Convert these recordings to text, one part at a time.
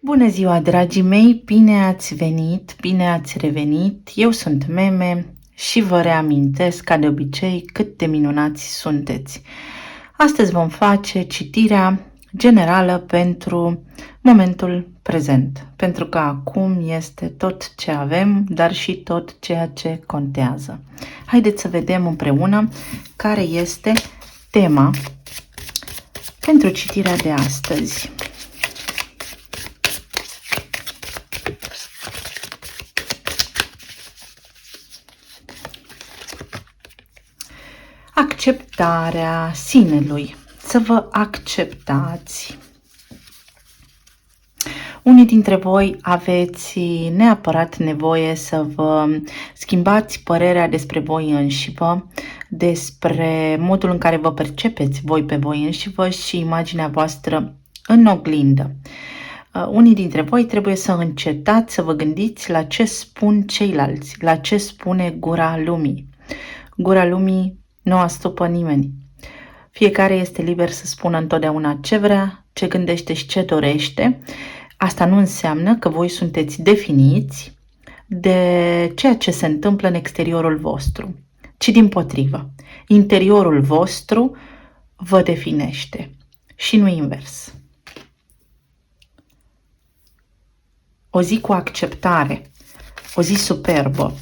Bună ziua, dragii mei! Bine ați venit, bine ați revenit! Eu sunt Meme și vă reamintesc, ca de obicei, cât de minunați sunteți. Astăzi vom face citirea generală pentru momentul prezent, pentru că acum este tot ce avem, dar și tot ceea ce contează. Haideți să vedem împreună care este tema pentru citirea de astăzi. Acceptarea sinelui. Să vă acceptați. Unii dintre voi aveți neapărat nevoie să vă schimbați părerea despre voi înșivă, despre modul în care vă percepeți voi pe voi înșivă și imaginea voastră în oglindă. Unii dintre voi trebuie să încetați să vă gândiți la ce spun ceilalți, la ce spune gura lumii. Gura lumii nu astupă nimeni. Fiecare este liber să spună întotdeauna ce vrea, ce gândește și ce dorește. Asta nu înseamnă că voi sunteți definiți de ceea ce se întâmplă în exteriorul vostru, ci dimpotrivă. Interiorul vostru vă definește și nu invers. O zi cu acceptare, o zi superbă.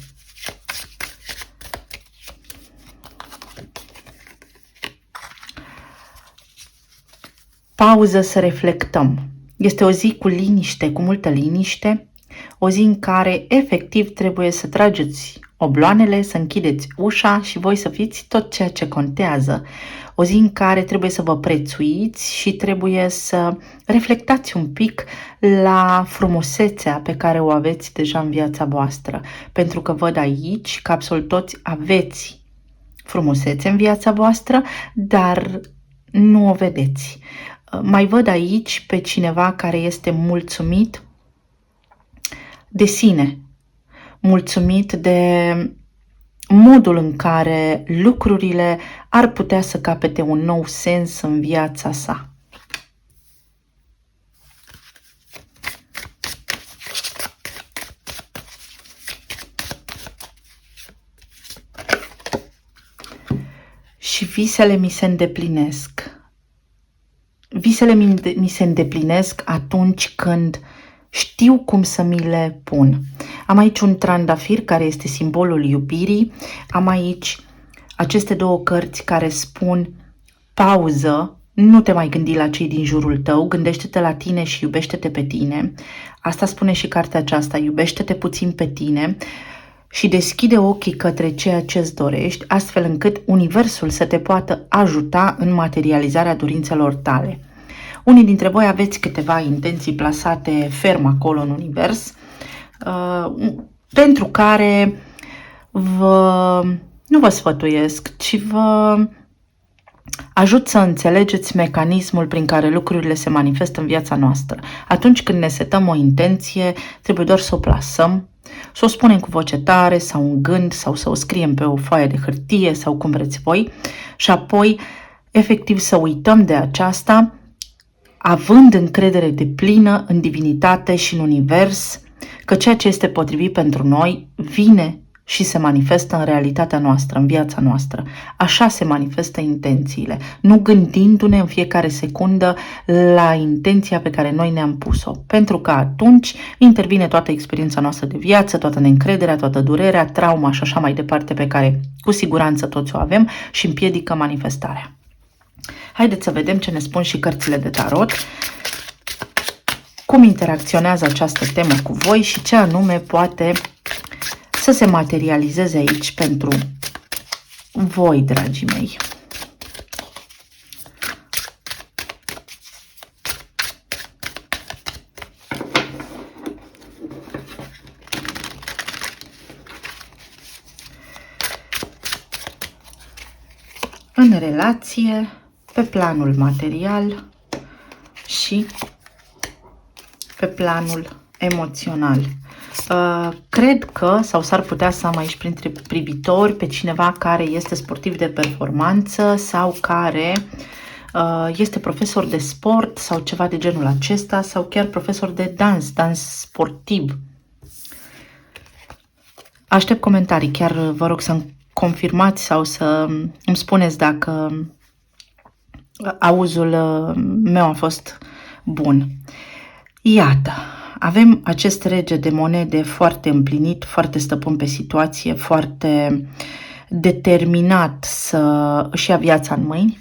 Pauză să reflectăm. Este o zi cu liniște, cu multă liniște, o zi în care efectiv trebuie să trageți obloanele, să închideți ușa și voi să fiți tot ceea ce contează. O zi în care trebuie să vă prețuiți și trebuie să reflectați un pic la frumusețea pe care o aveți deja în viața voastră. Pentru că văd aici că absolut toți aveți frumusețe în viața voastră, dar nu o vedeți. Mai văd aici pe cineva care este mulțumit de sine, mulțumit de modul în care lucrurile ar putea să capete un nou sens în viața sa. Și visele mi se îndeplinesc. Visele mi se îndeplinesc atunci când știu cum să mi le pun. Am aici un trandafir care este simbolul iubirii. Am aici aceste două cărți care spun pauză, nu te mai gândi la cei din jurul tău, gândește-te la tine și iubește-te pe tine. Asta spune și cartea aceasta, iubește-te puțin pe tine și deschide ochii către ceea ce îți dorești, astfel încât universul să te poată ajuta în materializarea dorințelor tale. Unii dintre voi aveți câteva intenții plasate ferm acolo în univers, pentru care nu vă sfătuiesc, ci vă ajut să înțelegeți mecanismul prin care lucrurile se manifestă în viața noastră. Atunci când ne setăm o intenție, trebuie doar să o plasăm, să o spunem cu voce tare sau un gând sau să o scriem pe o foaie de hârtie sau cum vreți voi și apoi efectiv să uităm de aceasta, având încredere deplină în divinitate și în univers, că ceea ce este potrivit pentru noi vine și se manifestă în realitatea noastră, în viața noastră. Așa se manifestă intențiile, nu gândindu-ne în fiecare secundă la intenția pe care noi ne-am pus-o. Pentru că atunci intervine toată experiența noastră de viață, toată neîncrederea, toată durerea, trauma și așa mai departe pe care cu siguranță toți o avem și împiedică manifestarea. Haideți să vedem ce ne spun și cărțile de tarot, cum interacționează această temă cu voi și ce anume poate să se materializeze aici pentru voi, dragii mei. În relație, pe planul material și pe planul emoțional. Cred că, sau s-ar putea să am aici printre privitori pe cineva care este sportiv de performanță sau care este profesor de sport sau ceva de genul acesta, sau chiar profesor de dans sportiv. Aștept comentarii, chiar vă rog să-mi confirmați sau să îmi spuneți dacă auzul meu a fost bun. Iată, avem acest rege de monede foarte împlinit, foarte stăpân pe situație, foarte determinat să își ia viața în mâini.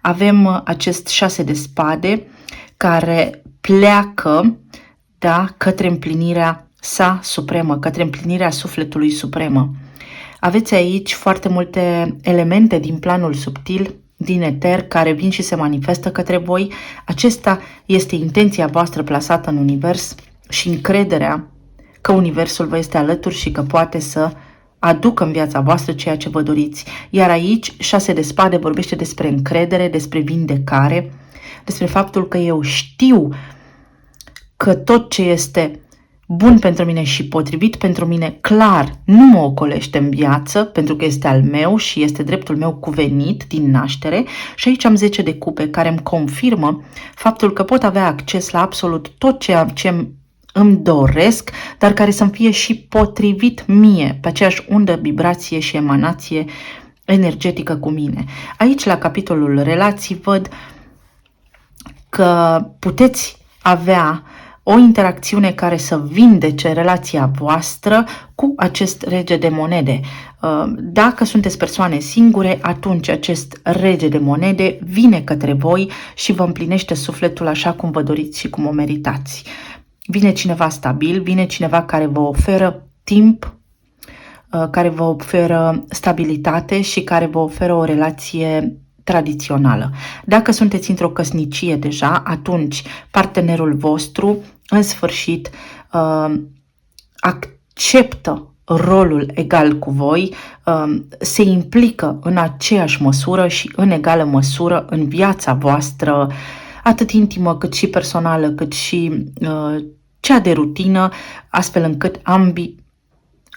Avem acest 6 de spade care pleacă, da, către împlinirea sa supremă, către împlinirea sufletului supremă. Aveți aici foarte multe elemente din planul subtil, din eter, care vin și se manifestă către voi. Acesta este intenția voastră plasată în univers și încrederea că universul vă este alături și că poate să aducă în viața voastră ceea ce vă doriți. Iar aici, 6 de spade vorbește despre încredere, despre vindecare, despre faptul că eu știu că tot ce este bun pentru mine și potrivit pentru mine, clar, nu mă ocolește în viață, pentru că este al meu și este dreptul meu cuvenit din naștere. Și aici am 10 de cupe care îmi confirmă faptul că pot avea acces la absolut tot ceea ce îmi doresc, dar care să-mi fie și potrivit mie, pe aceeași undă, vibrație și emanație energetică cu mine. Aici, la capitolul relații, văd că puteți avea o interacțiune care să vindece relația voastră cu acest rege de monede. Dacă sunteți persoane singure, atunci acest rege de monede vine către voi și vă împlinește sufletul așa cum vă doriți și cum o meritați. Vine cineva stabil, vine cineva care vă oferă timp, care vă oferă stabilitate și care vă oferă o relație tradițională. Dacă sunteți într-o căsnicie deja, atunci partenerul vostru, în sfârșit, acceptă rolul egal cu voi, se implică în aceeași măsură și în egală măsură în viața voastră, atât intimă cât și personală, cât și cea de rutină, astfel încât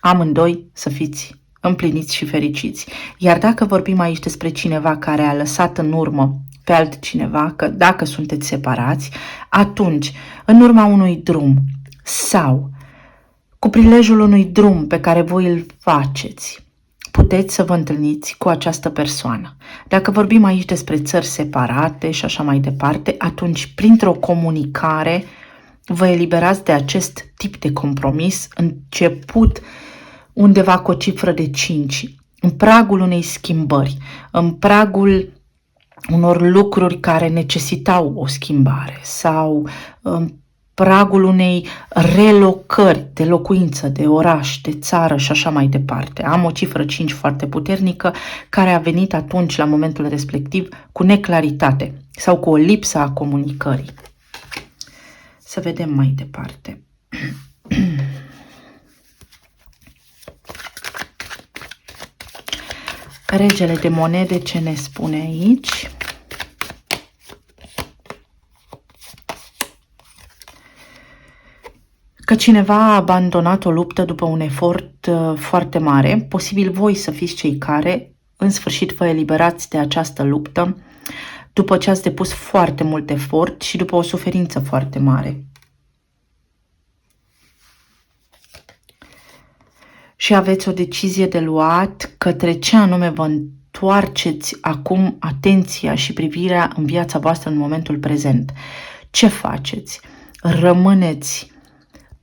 amândoi să fiți împliniți și fericiți. Iar dacă vorbim aici despre cineva care a lăsat în urmă pe altcineva, că dacă sunteți separați, atunci, în urma unui drum sau cu prilejul unui drum pe care voi îl faceți, puteți să vă întâlniți cu această persoană. Dacă vorbim aici despre țări separate și așa mai departe, atunci, printr-o comunicare, vă eliberați de acest tip de compromis început undeva cu o cifră de 5, în pragul unei schimbări, în pragul unor lucruri care necesitau o schimbare sau în pragul unei relocări de locuință, de oraș, de țară și așa mai departe. Am o cifră 5 foarte puternică care a venit atunci, la momentul respectiv, cu neclaritate sau cu o lipsă a comunicării. Să vedem mai departe. Regele de monede, ce ne spune aici? Că cineva a abandonat o luptă după un efort foarte mare, posibil voi să fiți cei care, în sfârșit, vă eliberați de această luptă, după ce ați depus foarte mult efort și după o suferință foarte mare. Și aveți o decizie de luat către ce anume vă întoarceți acum atenția și privirea în viața voastră în momentul prezent. Ce faceți? Rămâneți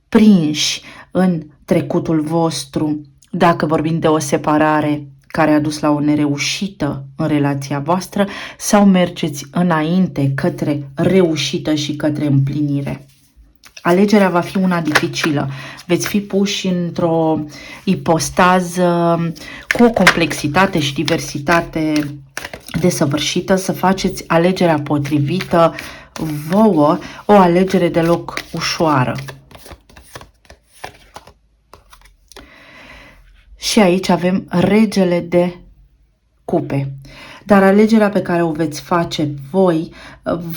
prinși în trecutul vostru, dacă vorbim de o separare care a dus la o nereușită în relația voastră, sau mergeți înainte către reușită și către împlinire? Alegerea va fi una dificilă. Veți fi puși într-o ipostază cu o complexitate și diversitate desăvârșită, să faceți alegerea potrivită vouă, o alegere deloc ușoară. Și aici avem regele de cupe. Dar alegerea pe care o veți face voi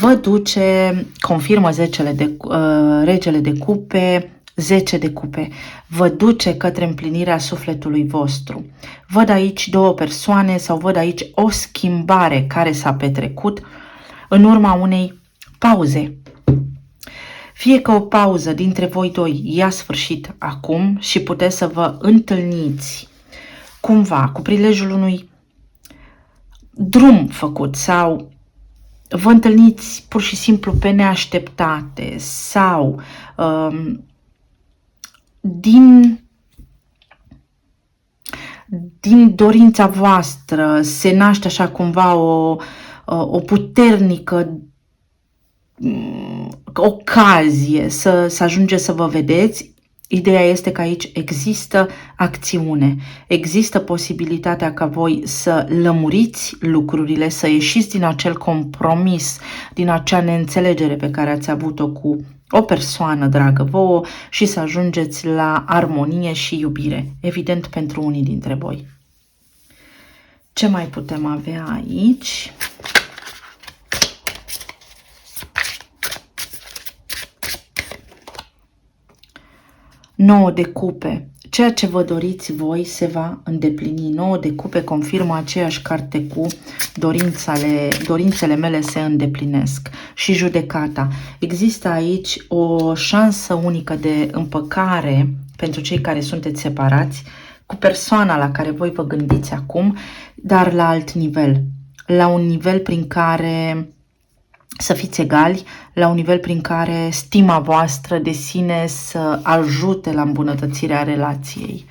vă duce, confirmă regele de cupe, 10 de cupe, vă duce către împlinirea sufletului vostru. Văd aici două persoane sau văd aici o schimbare care s-a petrecut în urma unei pauze. Fie că o pauză dintre voi doi ia sfârșit acum și puteți să vă întâlniți cumva cu prilejul unui drum făcut sau vă întâlniți pur și simplu pe neașteptate sau din dorința voastră se naște așa cumva o puternică ocazie să ajungeți să vă vedeți. Ideea este că aici există acțiune, există posibilitatea ca voi să lămuriți lucrurile, să ieșiți din acel compromis, din acea neînțelegere pe care ați avut-o cu o persoană dragă vouă și să ajungeți la armonie și iubire, evident pentru unii dintre voi. Ce mai putem avea aici? Nouă de cupe. Ceea ce vă doriți voi se va îndeplini. 9 de cupe confirmă aceeași carte cu dorințele mele se îndeplinesc. Și judecata. Există aici o șansă unică de împăcare pentru cei care sunteți separați cu persoana la care voi vă gândiți acum, dar la alt nivel. La un nivel prin care să fiți egali, la un nivel prin care stima voastră de sine să ajute la îmbunătățirea relației.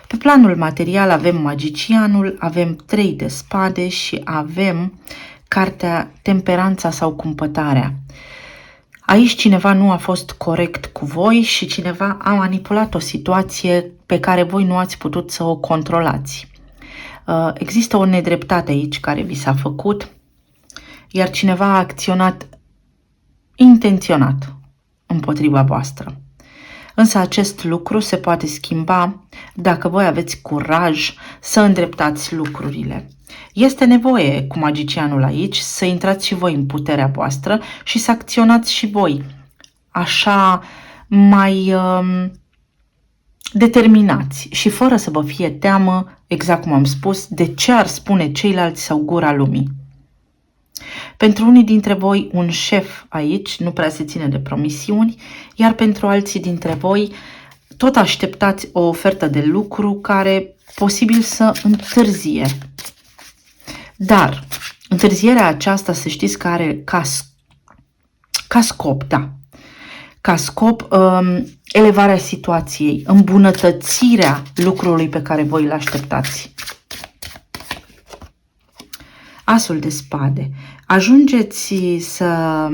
Pe planul material avem magicianul, avem 3 de spade și avem cartea temperanța sau cumpătarea. Aici cineva nu a fost corect cu voi și cineva a manipulat o situație pe care voi nu ați putut să o controlați. Există o nedreptate aici care vi s-a făcut, iar cineva a acționat intenționat împotriva voastră. Însă acest lucru se poate schimba dacă voi aveți curaj să îndreptați lucrurile. Este nevoie, cu magicianul aici, să intrați și voi în puterea voastră și să acționați și voi așa mai determinați și fără să vă fie teamă, exact cum am spus, de ce ar spune ceilalți sau gura lumii. Pentru unii dintre voi, un șef aici nu prea se ține de promisiuni, iar pentru alții dintre voi, tot așteptați o ofertă de lucru care posibil să întârzie. Dar întârzierea aceasta, să știți că are ca scop, ca scop elevarea situației, îmbunătățirea lucrului pe care voi îl așteptați. Asul de spade. Ajungeți să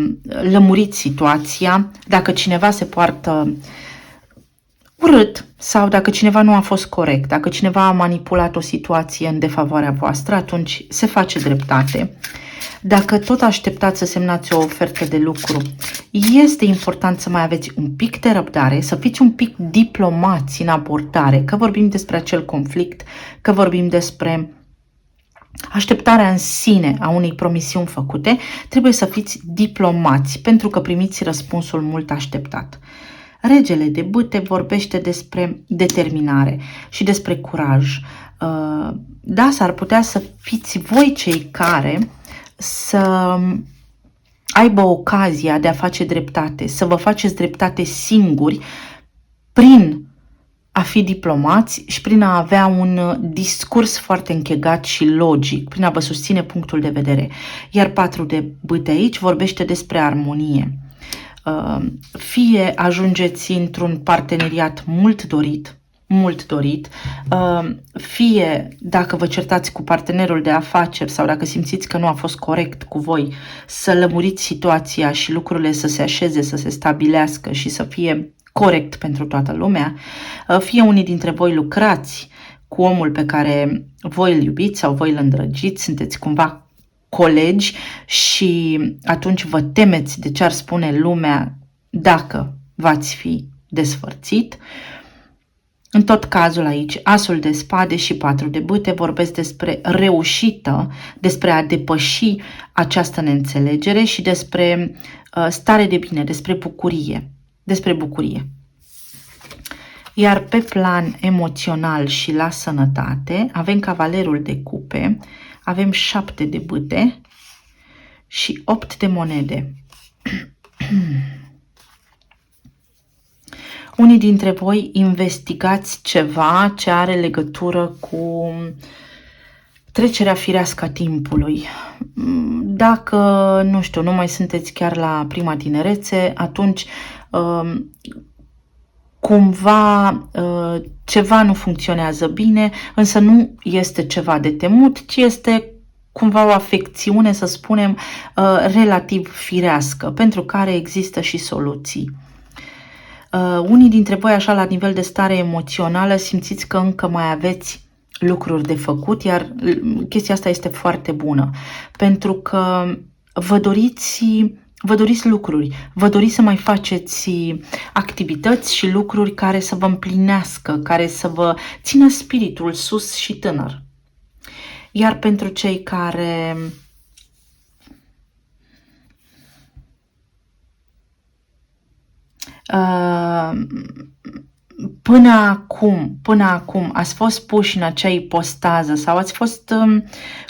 lămuriți situația dacă cineva se poartă urât sau dacă cineva nu a fost corect, dacă cineva a manipulat o situație în defavoarea voastră, atunci se face dreptate. Dacă tot așteptați să semnați o ofertă de lucru, este important să mai aveți un pic de răbdare, să fiți un pic diplomați în abordare, că vorbim despre acel conflict, că vorbim despre așteptarea în sine a unei promisiuni făcute, trebuie să fiți diplomați pentru că primiți răspunsul mult așteptat. Regele de bâte vorbește despre determinare și despre curaj. Da, s-ar putea să fiți voi cei care să aibă ocazia de a face dreptate, să vă faceți dreptate singuri prin a fi diplomați și prin a avea un discurs foarte închegat și logic, prin a vă susține punctul de vedere. Iar 4 de bâte aici vorbește despre armonie. Fie ajungeți într-un parteneriat mult dorit, fie dacă vă certați cu partenerul de afaceri sau dacă simțiți că nu a fost corect cu voi, să lămuriți situația și lucrurile să se așeze, să se stabilească și să fie corect pentru toată lumea, fie unii dintre voi lucrați cu omul pe care voi îl iubiți sau voi îl îndrăgiți, sunteți cumva colegi și atunci vă temeți de ce ar spune lumea dacă v-ați fi despărțit. În tot cazul aici, asul de spade și 4 de bâte vorbesc despre reușită, despre a depăși această neînțelegere și despre stare de bine, despre bucurie. Iar pe plan emoțional și la sănătate avem cavalerul de cupe, avem 7 de bâte și 8 de monede. Unii dintre voi investigați ceva ce are legătură cu trecerea firească a timpului. Dacă, nu știu, nu mai sunteți chiar la prima tinerețe, atunci cumva ceva nu funcționează bine, însă nu este ceva de temut, ci este cumva o afecțiune, să spunem, relativ firească, pentru care există și soluții. Unii dintre voi, așa, la nivel de stare emoțională, simțiți că încă mai aveți lucruri de făcut, iar chestia asta este foarte bună, pentru că vă doriți lucruri, vă doriți să mai faceți activități și lucruri care să vă împlinească, care să vă țină spiritul sus și tânăr. Iar pentru cei care până acum ați fost puși în acea ipostază sau ați fost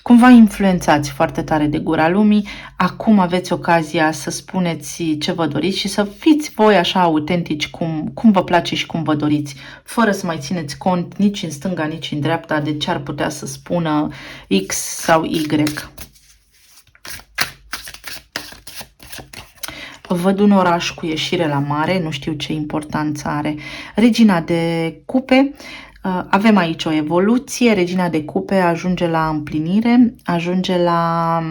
cumva influențați foarte tare de gura lumii, acum aveți ocazia să spuneți ce vă doriți și să fiți voi așa autentici cum vă place și cum vă doriți, fără să mai țineți cont nici în stânga, nici în dreapta de ce ar putea să spună X sau Y. Văd un oraș cu ieșire la mare, nu știu ce importanță are. Regina de cupe, avem aici o evoluție, regina de cupe ajunge la împlinire, ajunge la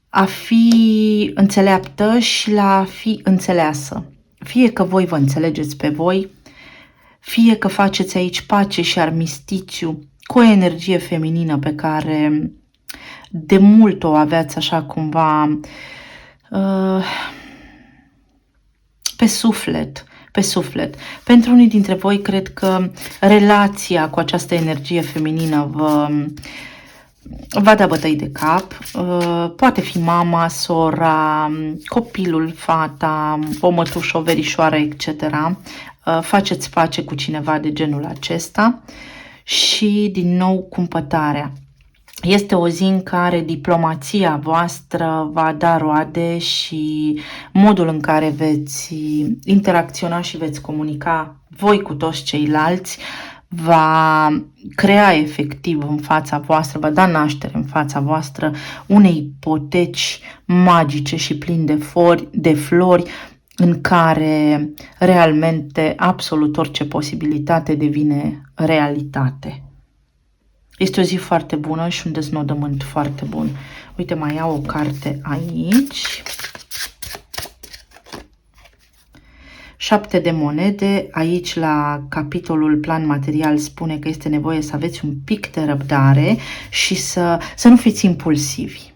a fi înțeleaptă și la a fi înțeleasă. Fie că voi vă înțelegeți pe voi, fie că faceți aici pace și armistițiu cu o energie feminină pe care de mult o aveați așa cumva pe suflet. Pentru unii dintre voi, cred că relația cu această energie feminină va da bătăi de cap. Poate fi mama, sora, copilul, fata, o mătușă, o verișoară, etc. Faceți pace cu cineva de genul acesta și, din nou, cumpătarea. Este o zi în care diplomația voastră va da roade și modul în care veți interacționa și veți comunica voi cu toți ceilalți va crea efectiv în fața voastră, va da naștere în fața voastră unei ipoteci magice și pline de flori în care realmente absolut orice posibilitate devine realitate. Este o zi foarte bună și un deznodământ foarte bun. Uite, mai iau o carte aici. 7 de monede. Aici, la capitolul plan material, spune că este nevoie să aveți un pic de răbdare și să nu fiți impulsivi.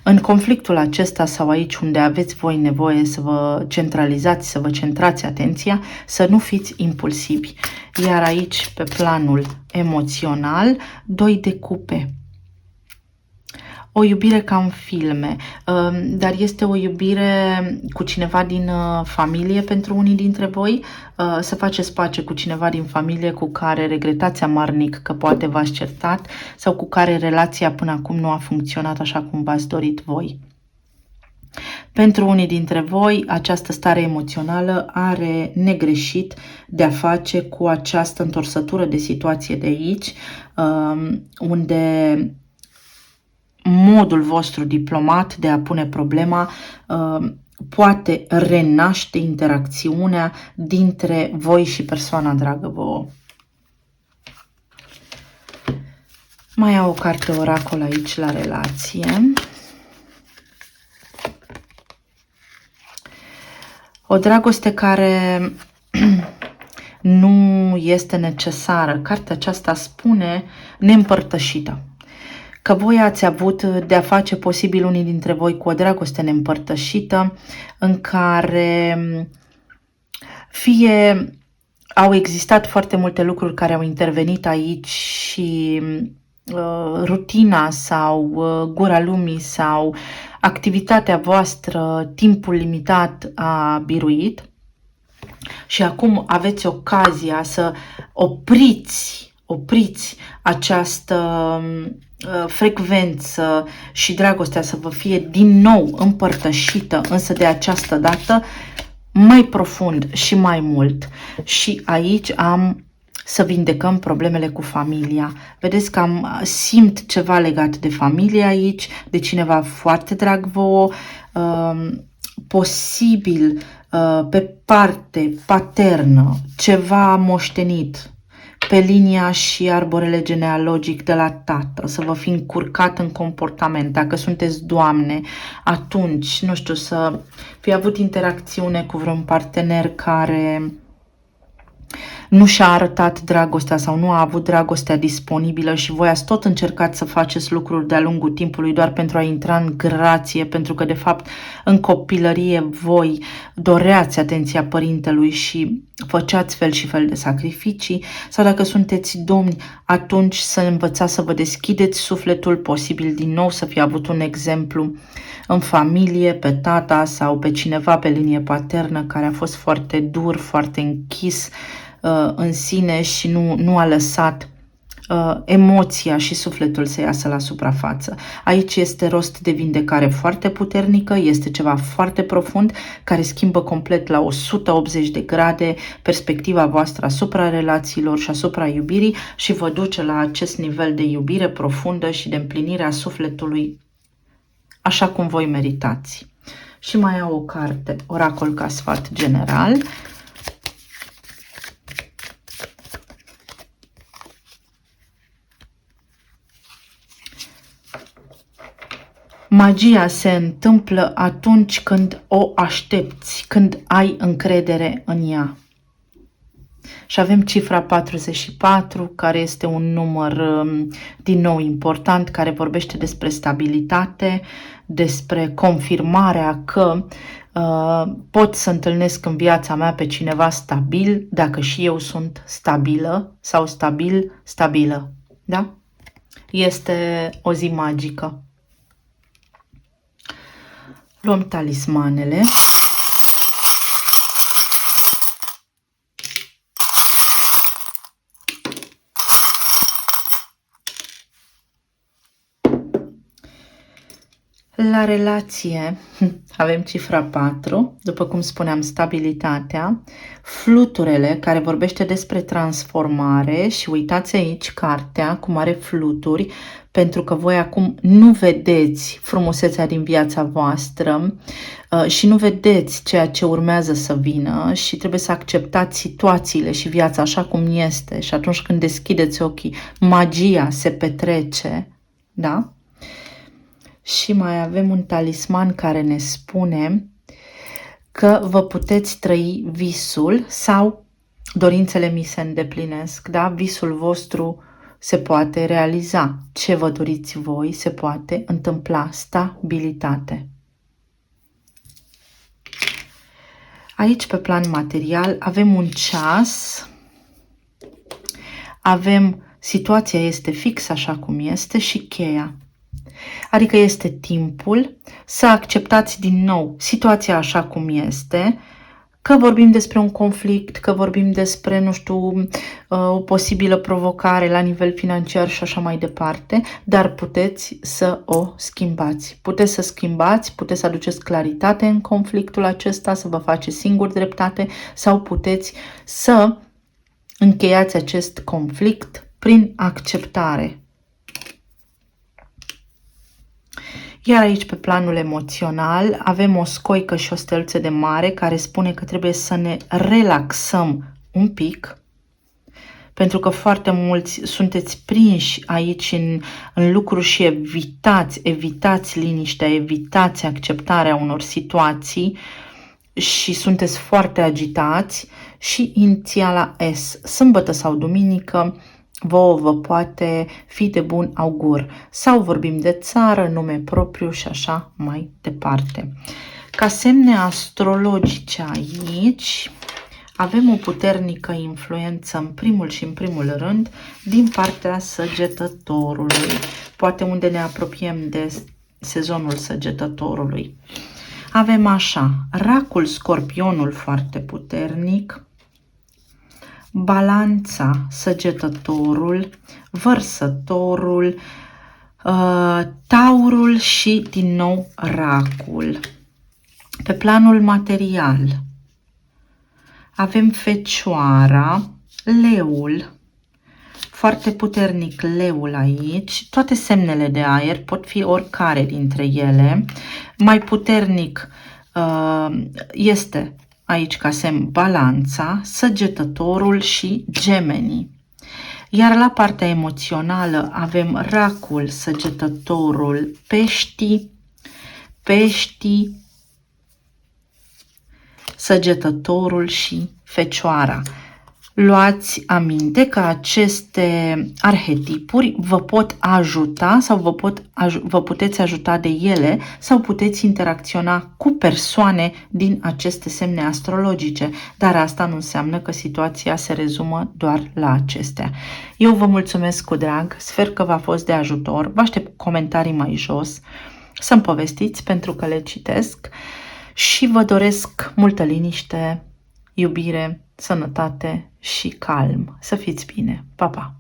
În conflictul acesta sau aici unde aveți voi nevoie să vă centralizați, să vă centrați atenția, să nu fiți impulsivi. Iar aici, pe planul emoțional, 2 de cupe. O iubire ca în filme, dar este o iubire cu cineva din familie pentru unii dintre voi, să faceți pace cu cineva din familie cu care regretați amarnic că poate v-ați certat sau cu care relația până acum nu a funcționat așa cum v-ați dorit voi. Pentru unii dintre voi, această stare emoțională are negreșit de a face cu această întorsătură de situație de aici, unde modul vostru diplomat de a pune problema poate renaște interacțiunea dintre voi și persoana dragă vouă. Mai au o carte oracol aici la relație. O dragoste care nu este necesară. Cartea aceasta spune neîmpărtășită. Că voi ați avut de a face posibil unii dintre voi cu o dragoste neîmpărtășită în care fie au existat foarte multe lucruri care au intervenit aici și rutina sau gura lumii sau activitatea voastră, timpul limitat a biruit și acum aveți ocazia să opriți această frecvență și dragostea să vă fie din nou împărtășită, însă de această dată mai profund și mai mult. Și aici am să vindecăm problemele cu familia. Vedeți că simt ceva legat de familie aici, de cineva foarte drag vouă, posibil pe parte paternă, ceva moștenit pe linia și arborele genealogic de la tată, să vă fi încurcat în comportament. Dacă sunteți doamne, atunci, nu știu, să fi avut interacțiune cu vreun partener care nu și-a arătat dragostea sau nu a avut dragostea disponibilă și voi ați tot încercat să faceți lucruri de-a lungul timpului doar pentru a intra în grație, pentru că de fapt în copilărie voi doreați atenția părintelui și făceați fel și fel de sacrificii, sau dacă sunteți domni, atunci să învățați să vă deschideți sufletul, posibil din nou să fie avut un exemplu în familie, pe tata sau pe cineva pe linie paternă care a fost foarte dur, foarte închis în sine și nu a lăsat emoția și sufletul să iasă la suprafață. Aici este rost de vindecare foarte puternică, este ceva foarte profund care schimbă complet la 180 de grade perspectiva voastră asupra relațiilor și asupra iubirii și vă duce la acest nivel de iubire profundă și de împlinire a sufletului așa cum voi meritați. Și mai au o carte, oracol ca sfat general. Magia se întâmplă atunci când o aștepți, când ai încredere în ea. Și avem cifra 44, care este un număr din nou important, care vorbește despre stabilitate, despre confirmarea că pot să întâlnesc în viața mea pe cineva stabil, dacă și eu sunt stabilă sau stabilă. Da? Este o zi magică. Luăm talismanele. La relație avem cifra 4, după cum spuneam, stabilitatea, fluturele, care vorbește despre transformare și uitați aici cartea cum are fluturi, pentru că voi acum nu vedeți frumusețea din viața voastră și nu vedeți ceea ce urmează să vină și trebuie să acceptați situațiile și viața așa cum este și atunci când deschideți ochii, magia se petrece, da? Și mai avem un talisman care ne spune că vă puteți trăi visul sau dorințele mi se îndeplinesc, da? Visul vostru se poate realiza. Ce vă doriți voi se poate întâmpla. Stabilitate. Aici, pe plan material, avem un ceas, avem situația este fix așa cum este și cheia. Adică este timpul să acceptați din nou situația așa cum este, că vorbim despre un conflict, că vorbim despre, nu știu, o posibilă provocare la nivel financiar și așa mai departe, dar puteți să o schimbați. Puteți să schimbați, puteți să aduceți claritate în conflictul acesta, să vă faceți singur dreptate sau puteți să încheiați acest conflict prin acceptare. Iar aici, pe planul emoțional, avem o scoică și o stelță de mare care spune că trebuie să ne relaxăm un pic, pentru că foarte mulți sunteți prinși aici în lucruri și evitați liniștea, evitați acceptarea unor situații și sunteți foarte agitați și inițiala S, sâmbătă sau duminică, vouă vă poate fi de bun augur. Sau vorbim de țară, nume propriu și așa mai departe. Ca semne astrologice aici avem o puternică influență în primul și în primul rând din partea Săgetătorului. Poate unde ne apropiem de sezonul Săgetătorului. Avem așa, Racul, Scorpionul foarte puternic, Balanța, Săgetătorul, Vărsătorul, Taurul și din nou Racul. Pe planul material avem Fecioara, Leul, foarte puternic Leul aici, toate semnele de aer, pot fi oricare dintre ele. Mai puternic este aici ca semn Balanța, Săgetătorul și Gemenii. Iar la partea emoțională avem Racul, Săgetătorul, Peștii, Săgetătorul și Fecioara. Luați aminte că aceste arhetipuri vă pot ajuta sau vă puteți ajuta de ele sau puteți interacționa cu persoane din aceste semne astrologice, dar asta nu înseamnă că situația se rezumă doar la acestea. Eu vă mulțumesc cu drag, sper că v-a fost de ajutor, vă aștept comentarii mai jos, să-mi povestiți pentru că le citesc și vă doresc multă liniște, iubire, sănătate și calm. Să fiți bine! Pa, pa!